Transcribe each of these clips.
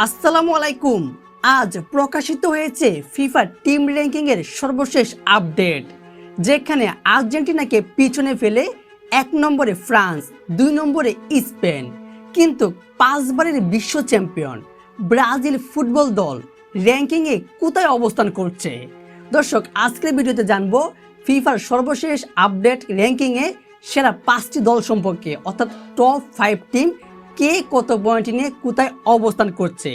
আসসালামু আলাইকুম। আজ প্রকাশিত হয়েছে ফিফা টিম র্যাঙ্কিং এর সর্বশেষ আপডেট, যেখানে আর্জেন্টিনাকে পিছনে ফেলে 1 নম্বরে ফ্রান্স, 2 নম্বরে স্পেন, কিন্তু 5 বারের বিশ্ব চ্যাম্পিয়ন ব্রাজিল ফুটবল দল র্যাঙ্কিংয়ে কোথায় অবস্থান করছে। দর্শক, আজকের ভিডিওতে জানবো ফিফার সর্বশেষ আপডেট র্যাঙ্কিংয়ে সেরা 5টি দল সম্পর্কে, অর্থাৎ টপ 5 টিম কে কত পয়েন্ট নিয়ে কোথায় অবস্থান করছে।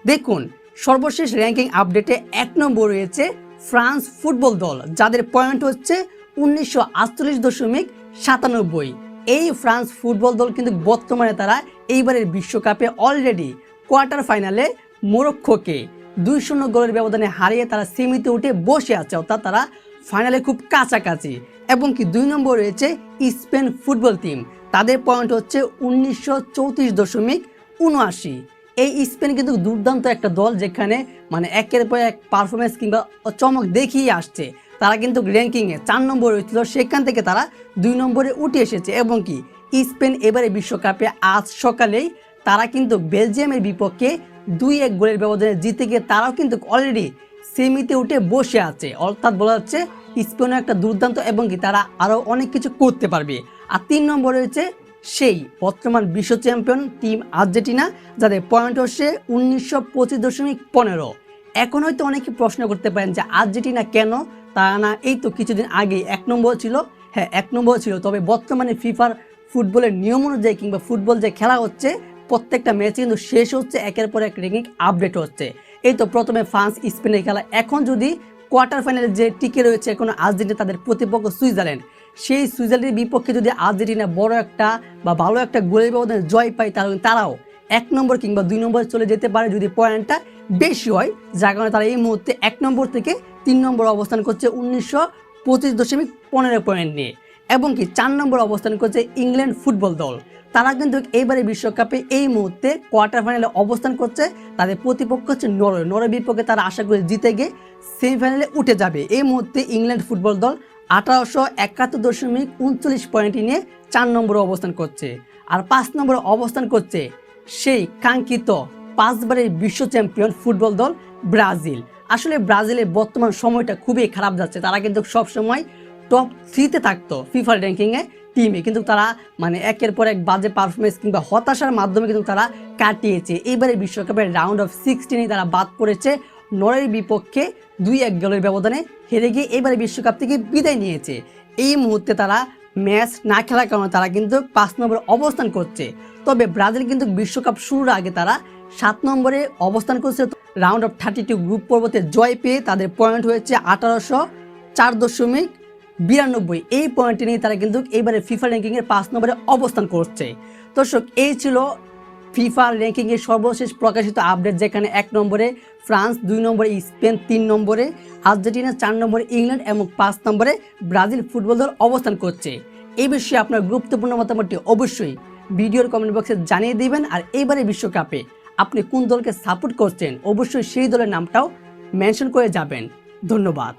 দেখুন, সর্বশেষ র্যাঙ্কিং আপডেটে 1 নম্বর রয়েছে ফ্রান্স ফুটবল দল, যাদের পয়েন্ট হচ্ছে 1948.97। এই ফ্রান্স ফুটবল দল কিন্তু বর্তমানে তারা এইবারের বিশ্বকাপে অলরেডি কোয়ার্টার ফাইনালে মরক্কোকে 2-0 গোলের ব্যবধানে হারিয়ে তারা সেমিতে উঠে বসে আছে, অর্থাৎ তারা ফাইনালে খুব কাছাকাছি। এবং কি 2 নম্বর রয়েছে স্পেন ফুটবল টিম, তাদের পয়েন্ট হচ্ছে 1934.79। এই স্পেন কিন্তু দুর্দান্ত একটা দল, যেখানে মানে একের পর এক পারফরমেন্স কিংবা চমক দেখিয়ে আসছে। তারা কিন্তু র্যাঙ্কিংয়ে 4 নম্বর হয়েছিল, সেখান থেকে তারা 2 নম্বরে উঠে এসেছে। এবং কি স্পেন এবারে বিশ্বকাপে আজ সকালেই তারা কিন্তু বেলজিয়ামের বিপক্ষে 2-1 গোলের ব্যবধানে জিতে গিয়ে তারাও কিন্তু অলরেডি সেমিতে উঠে বসে আছে, অর্থাৎ বলা যাচ্ছে স্পেনও একটা দুর্দান্ত এবং কি তারা আরও অনেক কিছু করতে পারবে। আর 3 নম্বর রয়েছে সেই বর্তমান বিশ্ব চ্যাম্পিয়ন টিম আর্জেন্টিনা, যাদের পয়েন্ট হচ্ছে 1925.15। এখন হয়তো অনেকে প্রশ্ন করতে পারেন যে আর্জেন্টিনা কেন, তারা না এই তো কিছুদিন আগে 1 নম্বর ছিল। হ্যাঁ, 1 নম্বর ছিল, তবে বর্তমানে ফিফার ফুটবলের নিয়ম অনুযায়ী কিংবা ফুটবল যে খেলা হচ্ছে প্রত্যেকটা ম্যাচে কিন্তু শেষ হচ্ছে, একের পর এক র্যাঙ্কিং আপডেট হচ্ছে। এই তো প্রথমে ফ্রান্স স্পেনের খেলা, এখন যদি কোয়ার্টার ফাইনালে যে টিকে রয়েছে এখন আর্জেন্টিনা, তাদের প্রতিপক্ষ সুইজারল্যান্ড, সেই সুইজারল্যান্ডের বিপক্ষে যদি আর্জেন্টিনা বড় একটা বা ভালো একটা গোলের ব্যবধানে জয় পায়, তাহলে তারাও 1 নম্বর কিংবা 2 নম্বরে চলে যেতে পারে যদি পয়েন্টটা বেশি হয়, যার কারণে তারা এই মুহূর্তে 1 নম্বর থেকে 3 নম্বর অবস্থান করছে 1925.15 পয়েন্ট নিয়ে। এবং কি 4 নম্বর অবস্থান করছে ইংল্যান্ড ফুটবল দল, তারা কিন্তু এইবারে বিশ্বকাপে এই মুহূর্তে কোয়ার্টার ফাইনালে অবস্থান করছে। তাদের প্রতিপক্ষ হচ্ছে নরওয়ে বিপক্ষে তারা আশা করি জিতে গিয়ে সেমিফাইনালে উঠে যাবে। এই মুহূর্তে ইংল্যান্ড ফুটবল দল 1871.39 পয়েন্ট নিয়ে 4 নম্বরে অবস্থান করছে। আর 5 নম্বরে অবস্থান করছে সেই কাঙ্ক্ষিত 5 বারের বিশ্ব চ্যাম্পিয়ন ফুটবল দল ব্রাজিল। আসলে ব্রাজিলের বর্তমান সময়টা খুবই খারাপ যাচ্ছে, তারা কিন্তু সবসময় টপ 3-তে থাকতো ফিফা র্যাঙ্কিংয়ে টিমে, কিন্তু তারা মানে একের পর এক বাজে পারফরমেন্স কিংবা হতাশার মাধ্যমে কিন্তু তারা কাটিয়েছে। এইবারে বিশ্বকাপের রাউন্ড অফ 16 তারা বাদ পড়েছে নরওয়ের বিপক্ষে 2-1 গোলের ব্যবধানে হেরে গিয়ে এবারে বিশ্বকাপ থেকে বিদায় নিয়েছে। এই মুহূর্তে তারা ম্যাচ না খেলার কারণে তারা কিন্তু 5 নম্বরে অবস্থান করছে। তবে ব্রাজিল কিন্তু বিশ্বকাপ শুরুর আগে তারা 7 নম্বরে অবস্থান করছে। রাউন্ড অফ 32 গ্রুপ পর্বতে জয় পেয়ে তাদের পয়েন্ট হয়েছে 1804.92। এই পয়েন্টে নিয়ে তারা কিন্তু এবারে ফিফা র্যাঙ্কিংয়ের 5 নম্বরে অবস্থান করছে। দর্শক, এই ছিল ফিফা র্যাঙ্কিংয়ের সর্বশেষ প্রকাশিত আপডেট, যেখানে 1 নম্বরে ফ্রান্স, 2 নম্বরে স্পেন, 3 নম্বরে আর্জেন্টিনা, 4 নম্বরে ইংল্যান্ড এবং 5 নম্বরে ব্রাজিল ফুটবল দল অবস্থান করছে। এই বিষয়ে আপনার গুরুত্বপূর্ণ মতামতটি অবশ্যই ভিডিওর কমেন্ট বক্সে জানিয়ে দিবেন। আর এইবারে বিশ্বকাপে আপনি কোন দলকে সাপোর্ট করছেন অবশ্যই সেই দলের নামটাও মেনশন করে যাবেন। ধন্যবাদ।